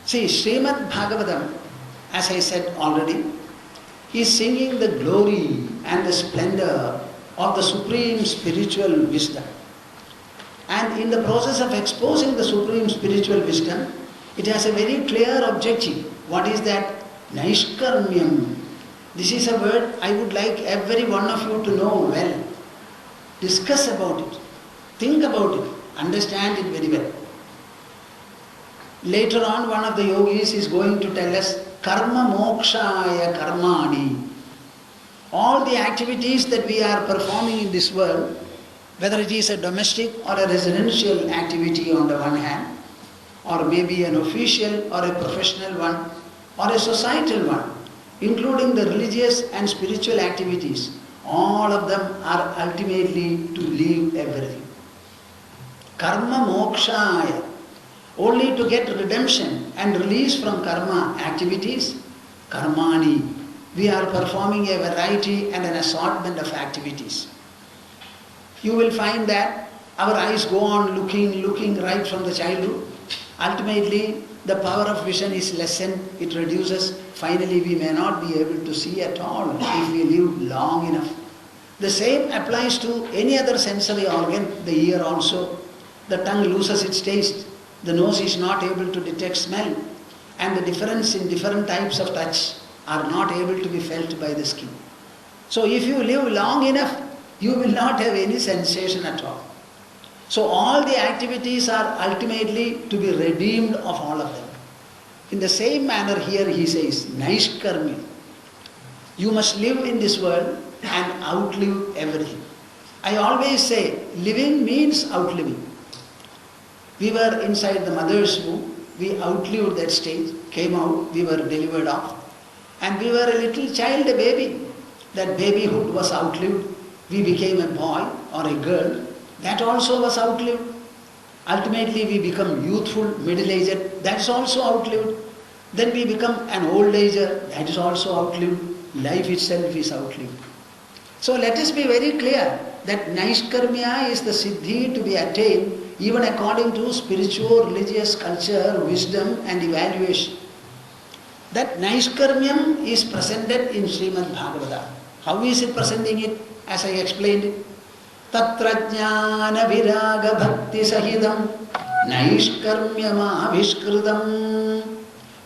See, Sreemad Bhagavatam, as I said already, is singing the glory and the splendor of the supreme spiritual wisdom. And in the process of exposing the supreme spiritual wisdom, it has a very clear objective. What is that? Naishkarmyam. This is a word I would like every one of you to know well. Discuss about it. Think about it. Understand it very well. Later on, one of the yogis is going to tell us karma mokshaya karmani. All the activities that we are performing in this world, whether it is a domestic or a residential activity on the one hand, or maybe an official or a professional one, or a societal one, including the religious and spiritual activities, all of them are ultimately to leave everything. Karma mokshaya, only to get redemption and release from karma activities, karmani. We are performing a variety and an assortment of activities. You will find that our eyes go on looking right from the childhood. Ultimately, the power of vision is lessened, it reduces. Finally, we may not be able to see at all if we live long enough. The same applies to any other sensory organ, the ear also. The tongue loses its taste. The nose is not able to detect smell. And the difference in different types of touch are not able to be felt by the skin. So if you live long enough, you will not have any sensation at all. So all the activities are ultimately to be redeemed of all of them. In the same manner here he says, Naishkarmi. You must live in this world and outlive everything. I always say, living means outliving. We were inside the mother's womb, we outlived that stage, came out, we were delivered off. And we were a little child, a baby. That babyhood was outlived. We became a boy or a girl. That also was outlived. Ultimately we become youthful, middle-aged. That is also outlived. Then we become an old ager. That is also outlived. Life itself is outlived. So let us be very clear that Naishkarmya is the siddhi to be attained even according to spiritual, religious culture, wisdom and evaluation. That Naishkarmyam is presented in Sreemad Bhagavatam. How is it presenting it? As I explained it. Tatra jnana viraga bhakti sahidam Naishkarmyam avishkritam.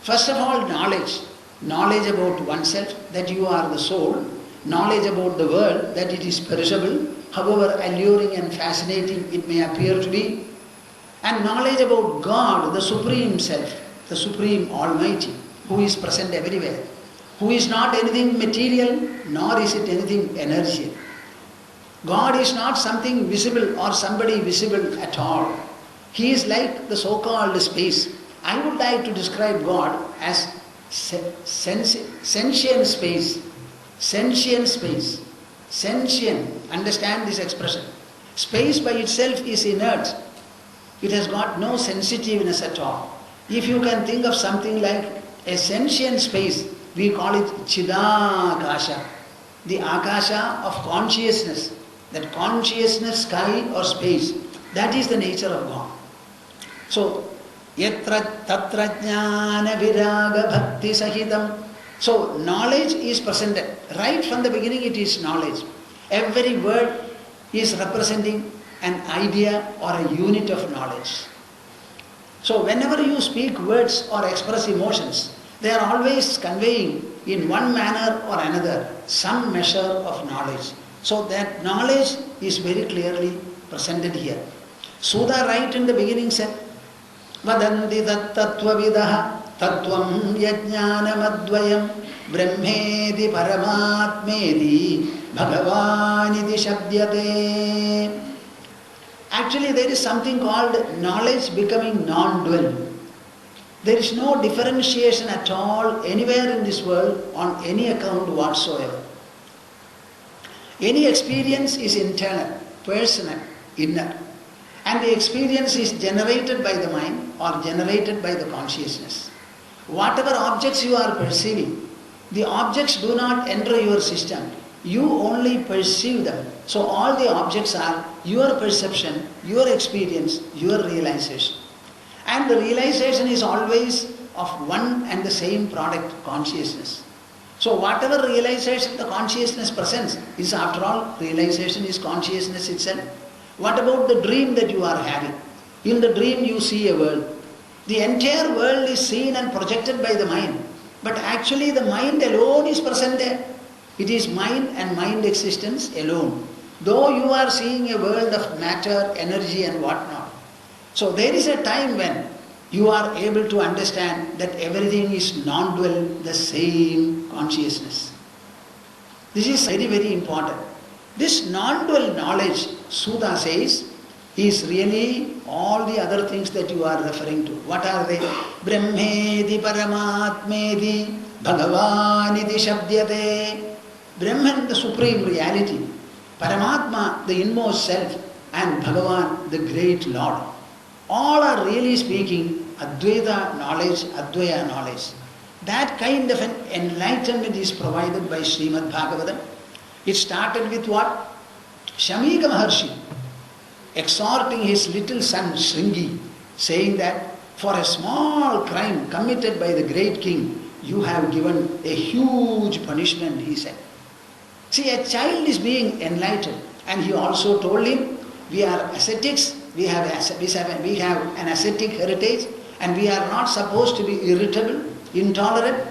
First of all, knowledge. Knowledge about oneself, that you are the soul. Knowledge about the world, that it is perishable, however alluring and fascinating it may appear to be. And knowledge about God, the Supreme Self, the Supreme Almighty, who is present everywhere, who is not anything material, nor is it anything energial. God is not something visible or somebody visible at all. He is like the so-called space. I would like to describe God as sentient space. Sentient space. Sentient. Understand this expression. Space by itself is inert. It has got no sensitiveness at all. If you can think of something like a sentient space, we call it Chidakasha. The Akasha of consciousness. That consciousness, sky or space. That is the nature of God. So, Yatra Tatra Jnana Viraga Bhakti Sahidam. So, knowledge is presented. Right from the beginning it is knowledge. Every word is representing an idea or a unit of knowledge. So, whenever you speak words or express emotions, they are always conveying in one manner or another some measure of knowledge. So, that knowledge is very clearly presented here. Sudha right in the beginning said, Vadanti tattvavidaha tattvam yajnanamadvayam brahmedi paramatmedi bhagavaniti shabdyate. Actually, there is something called knowledge becoming non-dual. There is no differentiation at all anywhere in this world on any account whatsoever. Any experience is internal, personal, inner. And the experience is generated by the mind or generated by the consciousness. Whatever objects you are perceiving, the objects do not enter your system. You only perceive them. So all the objects are your perception, your experience, your realization. And the realization is always of one and the same product, consciousness. So whatever realization the consciousness presents is, after all, realization is consciousness itself. What about the dream that you are having? In the dream you see a world. The entire world is seen and projected by the mind. But actually the mind alone is present there. It is mind and mind existence alone. Though you are seeing a world of matter, energy and whatnot. So there is a time when you are able to understand that everything is non-dual, the same consciousness. This is very, very important. This non-dual knowledge, Sudha says, is really all the other things that you are referring to. What are they? Brahmedi Paramatmedi Bhagavaniti Shabdyate. Brahman, the supreme reality. Paramatma, the inmost self. And Bhagavan, the great Lord. All are really speaking Advaita knowledge, Advaya knowledge. That kind of an enlightenment is provided by Sreemad Bhagavatam. It started with what? Shamika Maharshi exhorting his little son Shringi, saying that for a small crime committed by the great king, you have given a huge punishment, he said. See, a child is being enlightened, and he also told him, we are ascetics, we have an ascetic heritage, and we are not supposed to be irritable, intolerant.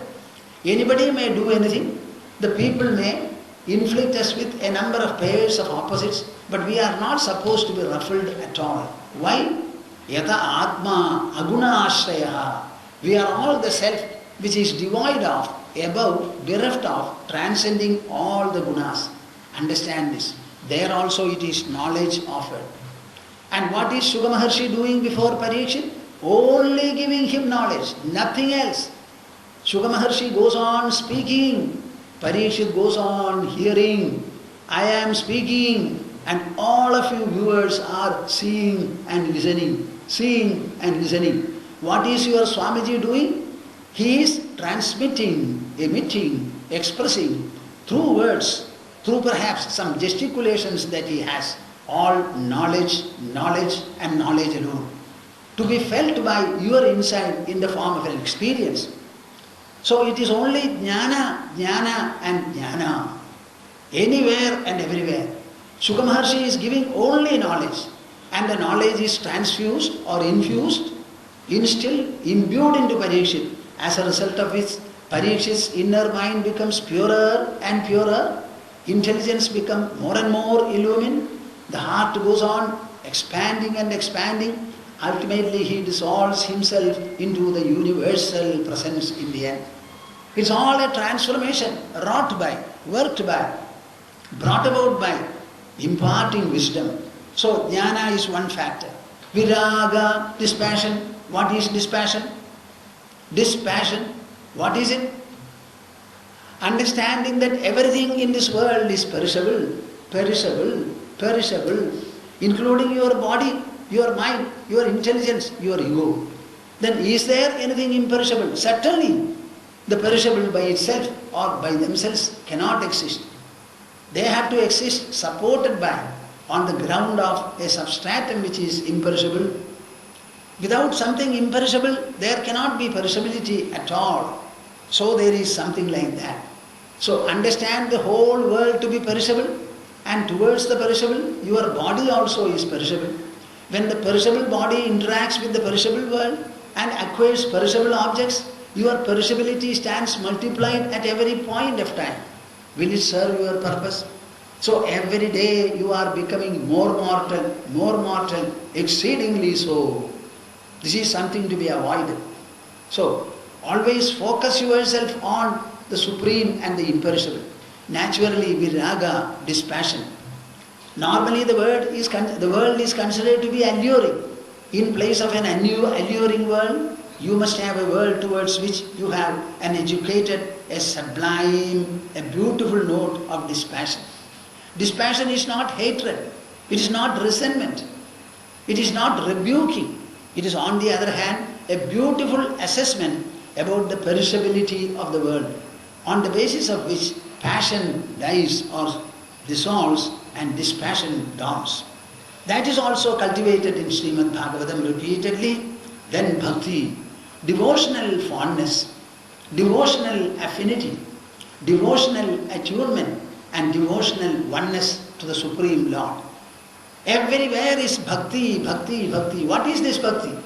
Anybody may do anything. The people may inflict us with a number of pairs of opposites, but we are not supposed to be ruffled at all. Why? Yata Atma Aguna Ashrayaha. We are all the self which is devoid of, above, bereft of, transcending all the gunas. Understand this. There also it is knowledge offered. And what is Shuka Maharshi doing before Parikshit? Only giving him knowledge, nothing else. Shuka Maharshi goes on speaking. Parikshit goes on hearing. I am speaking, and all of you viewers are seeing and listening. Seeing and listening. What is your Swamiji doing? He is transmitting, emitting, expressing through words, through perhaps some gesticulations that he has. All knowledge, knowledge and knowledge alone. To be felt by your inside in the form of an experience. So it is only jnana, jnana and jnana. Anywhere and everywhere. Shuka Maharshi is giving only knowledge. And the knowledge is transfused or infused, instilled, imbued into Parikshit. As a result of which Parikshit's inner mind becomes purer and purer. Intelligence becomes more and more illumined. The heart goes on expanding and expanding. Ultimately he dissolves himself into the universal presence in the end. It's all a transformation wrought by, worked by, brought about by imparting wisdom. So jnana is one factor. Viraga, dispassion. What is dispassion? Dispassion. What is it? Understanding that everything in this world is perishable, perishable, perishable, including your body, your mind, your intelligence, your ego. Then is there anything imperishable? Certainly. The perishable by itself or by themselves cannot exist. They have to exist supported by, on the ground of a substratum which is imperishable. Without something imperishable, there cannot be perishability at all. So there is something like that. So understand the whole world to be perishable, and towards the perishable, your body also is perishable. When the perishable body interacts with the perishable world and acquires perishable objects, your perishability stands multiplied at every point of time. Will it serve your purpose? So every day you are becoming more mortal, exceedingly so. This is something to be avoided. So always focus yourself on the supreme and the imperishable. Naturally, viraga, dispassion. Normally the world is considered to be alluring. In place of an alluring world, you must have a world towards which you have an educated, a sublime, a beautiful note of dispassion. Dispassion is not hatred. It is not resentment. It is not rebuking. It is, on the other hand, a beautiful assessment about the perishability of the world, on the basis of which passion dies or dissolves and dispassion dawns. That is also cultivated in Srimad Bhagavatam repeatedly. Then bhakti. devotional fondness, devotional affinity, devotional attunement and devotional oneness to the Supreme Lord. Everywhere is bhakti, bhakti, bhakti. What is this bhakti?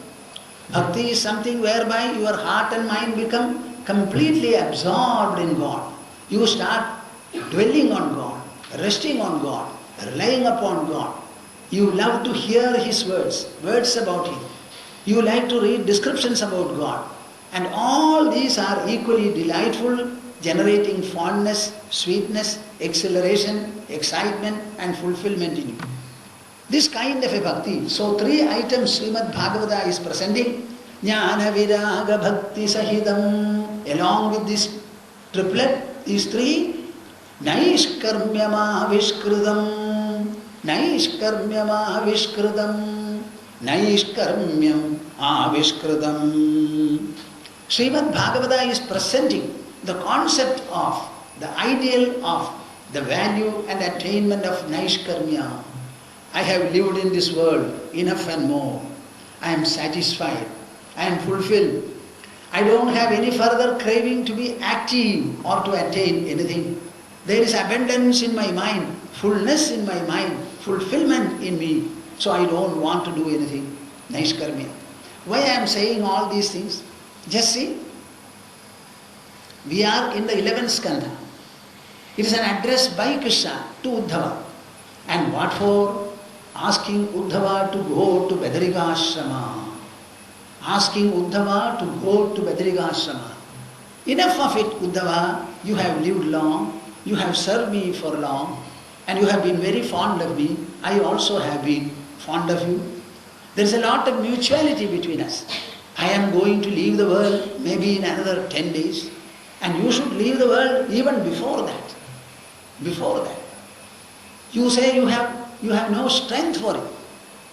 Bhakti is something whereby your heart and mind become completely absorbed in God. You start dwelling on God, resting on God, relying upon God. You love to hear His words about Him. You like to read descriptions about God. And all these are equally delightful, generating fondness, sweetness, exhilaration, excitement and fulfillment in you. This kind of a bhakti. So 3 items Srimad Bhagavata is presenting. Jnana Viraga Bhakti Sahidam. Along with this triplet, these 3, Naishkarmya Mahavishkridam. Naishkarmya Mahavishkridam. Naishkarmyam Avishkridam. Srimad Bhagavata is presenting the concept of, the ideal of, the value and attainment of Naishkarmya. I have lived in this world enough and more. I am satisfied. I am fulfilled. I don't have any further craving to be active or to attain anything. There is abundance in my mind, fullness in my mind, fulfillment in me. So I don't want to do anything. Naishkarmya. Why I am saying all these things? Just see. We are in the 11th skandha. It is an address by Krishna to Uddhava. And what for? Asking Uddhava to go to Badarikashrama. Asking Uddhava to go to Badarikashrama. Enough of it, Uddhava. You have lived long. You have served me for long. And you have been very fond of me. I also have been fond of you. There is a lot of mutuality between us. I am going to leave the world maybe in another 10 days. And you should leave the world even before that. Before that. You say you have no strength for it.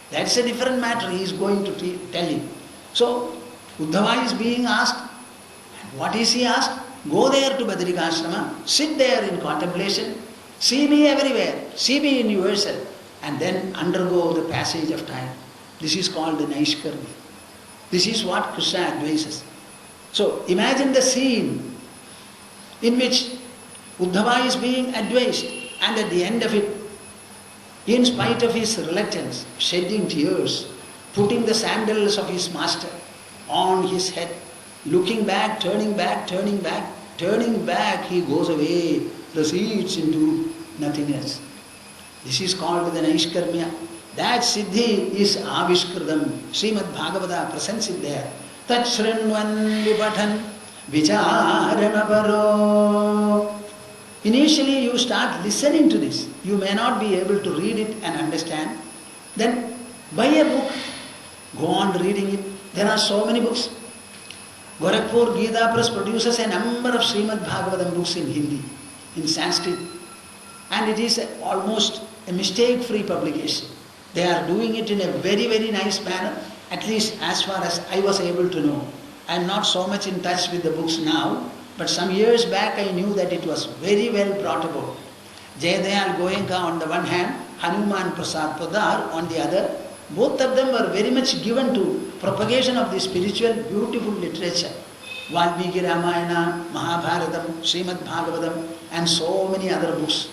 That's a different matter he is going to tell him. So, Uddhava is being asked. And what is he asked? Go there to Badarikashrama, sit there in contemplation, see me everywhere, see me in yourself, and then undergo the passage of time. This is called the Naishkarmya. This is what Krishna advises. So, imagine the scene in which Uddhava is being advised, and at the end of it, in spite of his reluctance, shedding tears, putting the sandals of his master on his head, looking back, turning back, he goes away, proceeds into nothingness. This is called the Naishkarmya. That siddhi is Avishkridam. Srimad Bhagavata presents it there. Tat shrinvan vipathan vicharanaparo. Initially you start listening to this. You may not be able to read it and understand. Then buy a book. Go on reading it. There are so many books. Gorakhpur Gita Press produces a number of Srimad Bhagavatam books in Hindi, in Sanskrit. And it is almost a mistake-free publication. They are doing it in a very, very nice manner, at least as far as I was able to know. I am not so much in touch with the books now, but some years back I knew that it was very well brought about. Jayadayal Goenka on the one hand, Hanuman Prasad Podar on the other, both of them were very much given to propagation of the spiritual, beautiful literature. Valmiki Ramayana, Mahabharatam, Srimad Bhagavatam, and so many other books.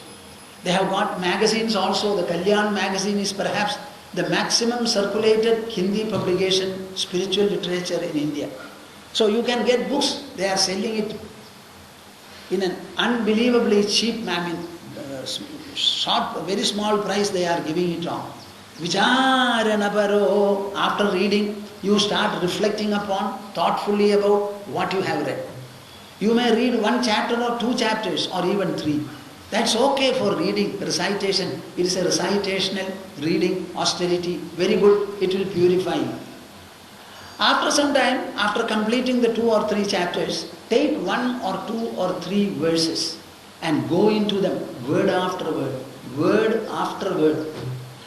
They have got magazines also. The Kalyan magazine is perhaps the maximum circulated Hindi publication, spiritual literature in India. So you can get books. They are selling it in an unbelievably cheap, very small price they are giving it on. Vicharanaparo. After reading, you start reflecting upon, thoughtfully about what you have read. You may read 1 chapter or 2 chapters or even 3. That's okay for reading, recitation. It is a recitational reading, austerity, very good, it will purify you. After some time, after completing the 2 or 3 chapters, take 1 or 2 or 3 verses and go into them, word after word, word after word.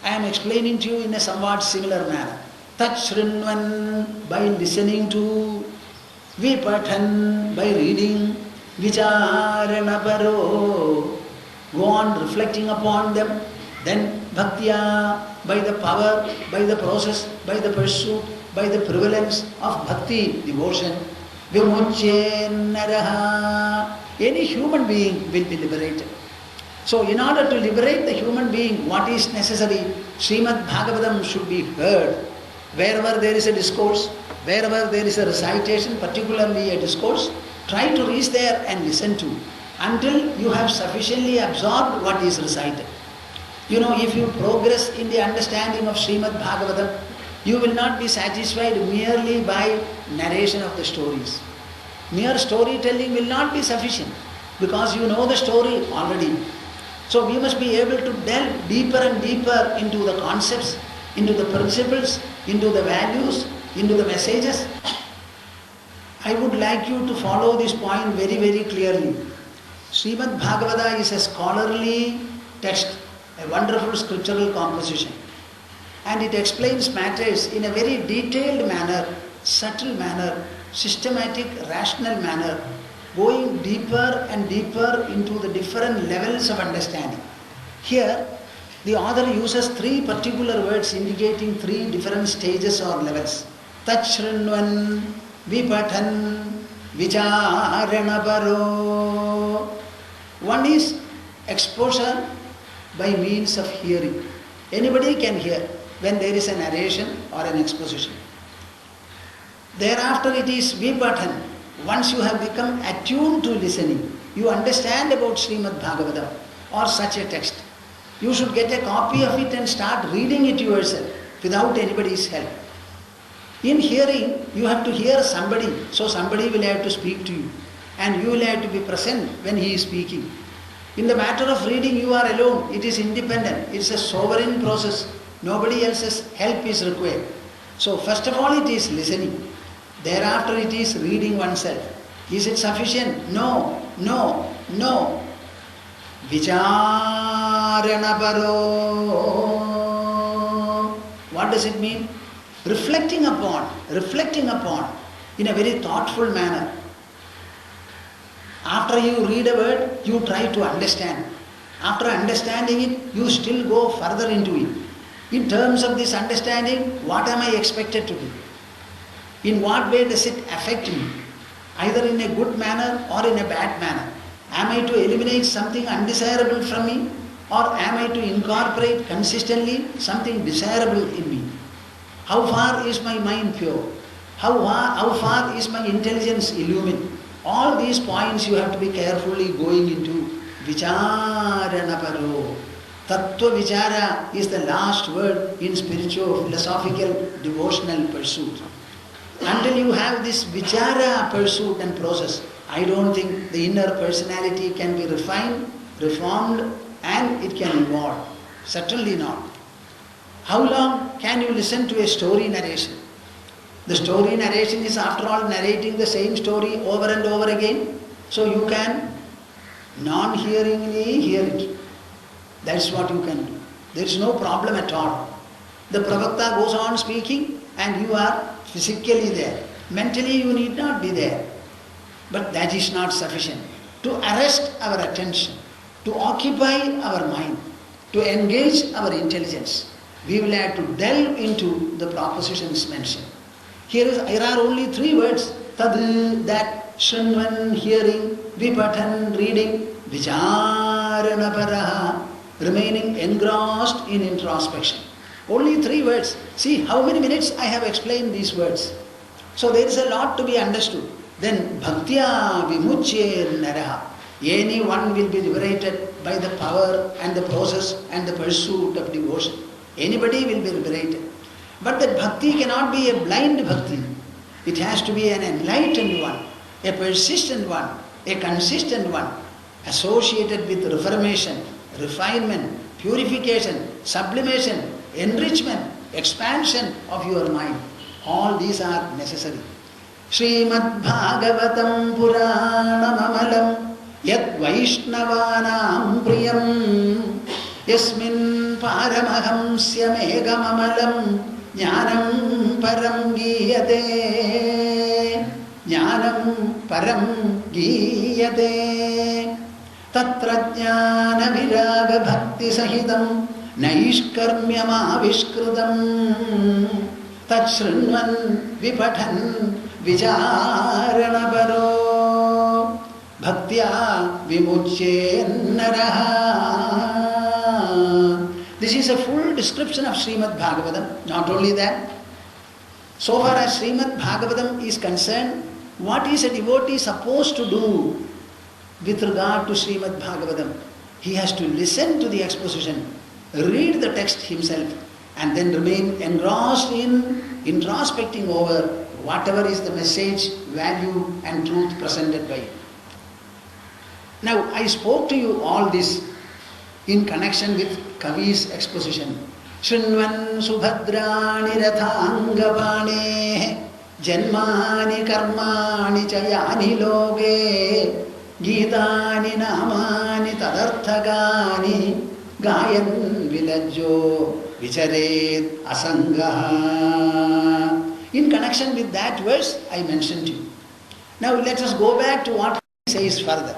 I am explaining to you in a somewhat similar manner. Tat shrinvan, by listening to, vipathan, by reading, vicharanaparo, go on reflecting upon them, then bhaktya, by the power, by the process, by the pursuit, by the prevalence of bhakti, devotion. Vimuchye naraha. Any human being will be liberated. So in order to liberate the human being, what is necessary? Sreemad Bhagavatam should be heard. Wherever there is a discourse, wherever there is a recitation, particularly a discourse, try to reach there and listen to, until you have sufficiently absorbed what is recited. You know, if you progress in the understanding of Srimad Bhagavatam, you will not be satisfied merely by narration of the stories. Mere storytelling will not be sufficient, because you know the story already. So we must be able to delve deeper and deeper into the concepts, into the principles, into the values, into the messages. I would like you to follow this point very, very clearly. Srimad Bhagavata is a scholarly text, a wonderful scriptural composition. And it explains matters in a very detailed manner, subtle manner, systematic, rational manner, going deeper and deeper into the different levels of understanding. Here, the author uses three particular words indicating three different stages or levels. Tachrinvan, Vipathan, Vicharanaparo. One is exposure by means of hearing. Anybody can hear when there is a narration or an exposition. Thereafter it is Vipathan. Once you have become attuned to listening, you understand about Srimad Bhagavatam or such a text, you should get a copy of it and start reading it yourself without anybody's help. In hearing, you have to hear somebody, so somebody will have to speak to you, and you will have to be present when he is speaking. In the matter of reading, you are alone. It is independent. It is a sovereign process. Nobody else's help is required. So first of all, it is listening. Thereafter it is reading oneself. Is it sufficient? No, no, no. Vicharanaparo. What does it mean? Reflecting upon in a very thoughtful manner. After you read a word, you try to understand. After understanding it, you still go further into it. In terms of this understanding, what am I expected to do? In what way does it affect me? Either in a good manner or in a bad manner. Am I to eliminate something undesirable from me, or am I to incorporate consistently something desirable in me? How far is my mind pure? How far is my intelligence illumined? All these points you have to be carefully going into. Vicharanaparo. Tattva vichara is the last word in spiritual, philosophical, devotional pursuit. Until you have this vichara pursuit and process, I don't think the inner personality can be refined, reformed, and it can evolve. Certainly not. How long can you listen to a story narration? The story narration is, after all, narrating the same story over and over again. So you can non-hearingly hear it. That's what you can do. There is no problem at all. The pravakta goes on speaking and you are physically there. Mentally you need not be there. But that is not sufficient. To arrest our attention, to occupy our mind, to engage our intelligence, we will have to delve into the propositions mentioned. Here are only three words. Tad, that, Shrinvan, hearing, Vipathan, reading, Vicharanaparaha, remaining engrossed in introspection. Only three words. See how many minutes I have explained these words. So there is a lot to be understood. Then bhaktya vimuchye naraha. Anyone will be liberated by the power and the process and the pursuit of devotion. Anybody will be liberated. But that bhakti cannot be a blind bhakti. It has to be an enlightened one, a persistent one, a consistent one, associated with reformation, refinement, purification, sublimation, enrichment, expansion of your mind. All these are necessary. Srimad Bhagavatam Puranam Amalam Yad Vaishnavanam Priyam Yasmin Paramahamsya Megam Amalam Jnanam Param Giyate Jnanam Param Giyate Tatra Jnana Viraga Bhakti Sahitam Naishkarmyam Avishkrutam tat shrunvan vipathan vicharanaparo bhaktya vimuchyen naraha. This is a full description of Sreemad Bhagavatam. Not only that, so far as Sreemad Bhagavatam is concerned, what is a devotee supposed to do with regard to Sreemad Bhagavatam? He has to listen to the exposition, read the text himself, and then remain engrossed in introspecting over whatever is the message, value and truth presented by it. Now, I spoke to you all this in connection with Kavi's exposition. Shrinvan subhadrani rathangapane janmani karmani chayani loge gitani namani tadarthagani gayan vilajjo vicharet asangaha. In connection with that verse, I mentioned to you. Now let us go back to what he says further.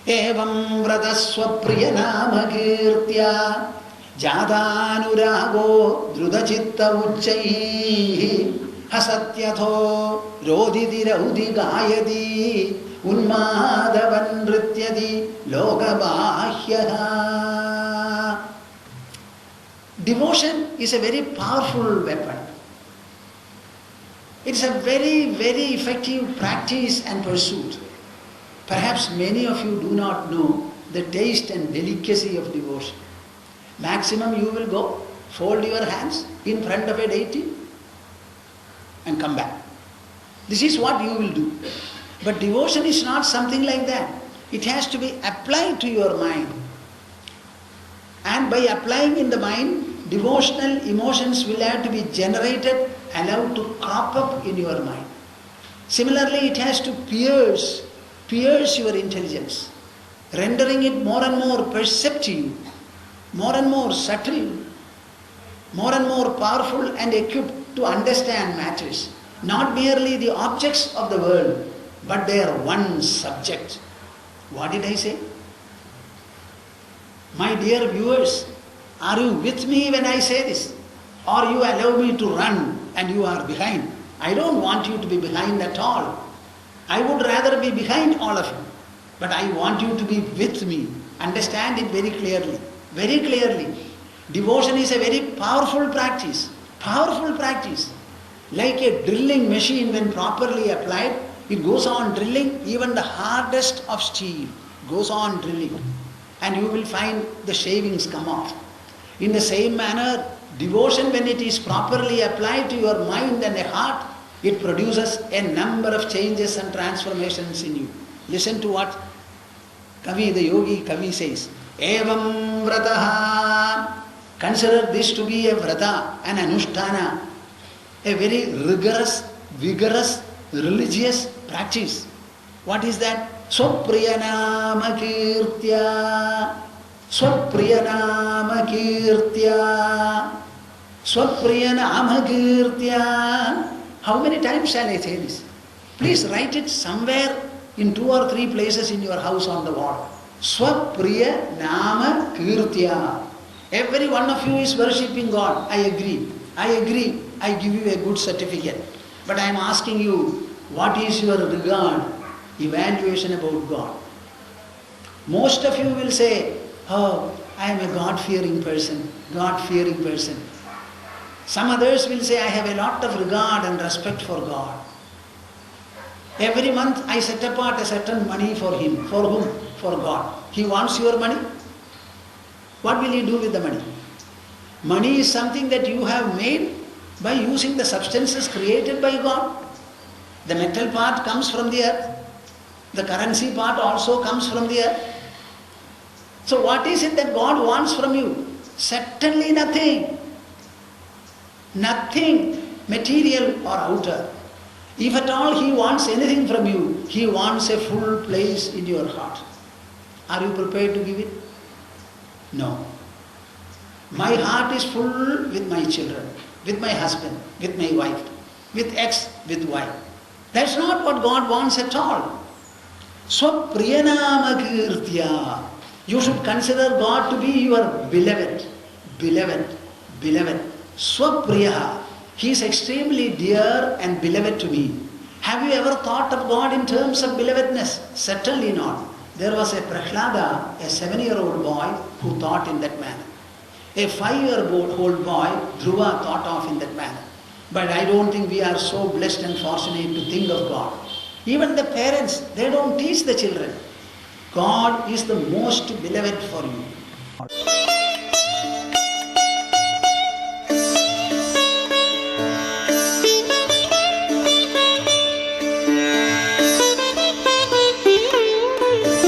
Evam vratasva priyanama kirtya jadhanurago drudachitta uchchaihi hasatyatho roditi raudi gayati unmadavan nrityati lokabahyaha. Devotion is a very powerful weapon. It's a very, very effective practice and pursuit. Perhaps many of you do not know the taste and delicacy of devotion. Maximum you will go, fold your hands in front of a deity and come back. This is what you will do. But devotion is not something like that. It has to be applied to your mind. And by applying in the mind, devotional emotions will have to be generated, allowed to crop up in your mind. Similarly, it has to pierce your intelligence, rendering it more and more perceptive, more and more subtle, more and more powerful and equipped to understand matters. Not merely the objects of the world, but their one subject. What did I say? My dear viewers, are you with me when I say this? Or you allow me to run and you are behind? I don't want you to be behind at all. I would rather be behind all of you. But I want you to be with me. Understand it very clearly. Very clearly. Devotion is a very powerful practice. Powerful practice. Like a drilling machine, when properly applied, it goes on drilling even the hardest of steel. Goes on drilling. And you will find the shavings come off. In the same manner, devotion, when it is properly applied to your mind and a heart, it produces a number of changes and transformations in you. Listen to what Kavi, the yogi Kavi says. Evam vrataha. Consider this to be a vrata, an anushtana, a very rigorous, vigorous, religious practice. What is that? Swapriyanama kirtya. Swapriyanama kirtya. Swapriyanama kirtya. How many times shall I say this? Please write it somewhere in 2 or 3 places in your house on the wall. Swapriyanama kirtya. Every one of you is worshipping God. I agree. I give you a good certificate. But I am asking you, what is your regard, evaluation about God? Most of you will say, oh, I am a God-fearing person. God-fearing person. Some others will say, I have a lot of regard and respect for God. Every month I set apart a certain money for Him. For whom? For God. He wants your money. What will you do with the money? Money is something that you have made by using the substances created by God. The metal part comes from the earth. The currency part also comes from the earth. So what is it that God wants from you? Certainly nothing. Nothing material or outer. If at all He wants anything from you, He wants a full place in your heart. Are you prepared to give it? No. My heart is full with my children, with my husband, with my wife, with X, with Y. That's not what God wants at all. Swapriyanama kirtya. You should consider God to be your beloved, beloved, beloved. Swapriya. He is extremely dear and beloved to me. Have you ever thought of God in terms of belovedness? Certainly not. There was a Prahlada, a 7-year-old boy, who thought in that manner. A 5-year-old boy, Dhruva, thought of in that manner. But I don't think we are so blessed and fortunate to think of God. Even the parents, they don't teach the children. God is the most beloved for you.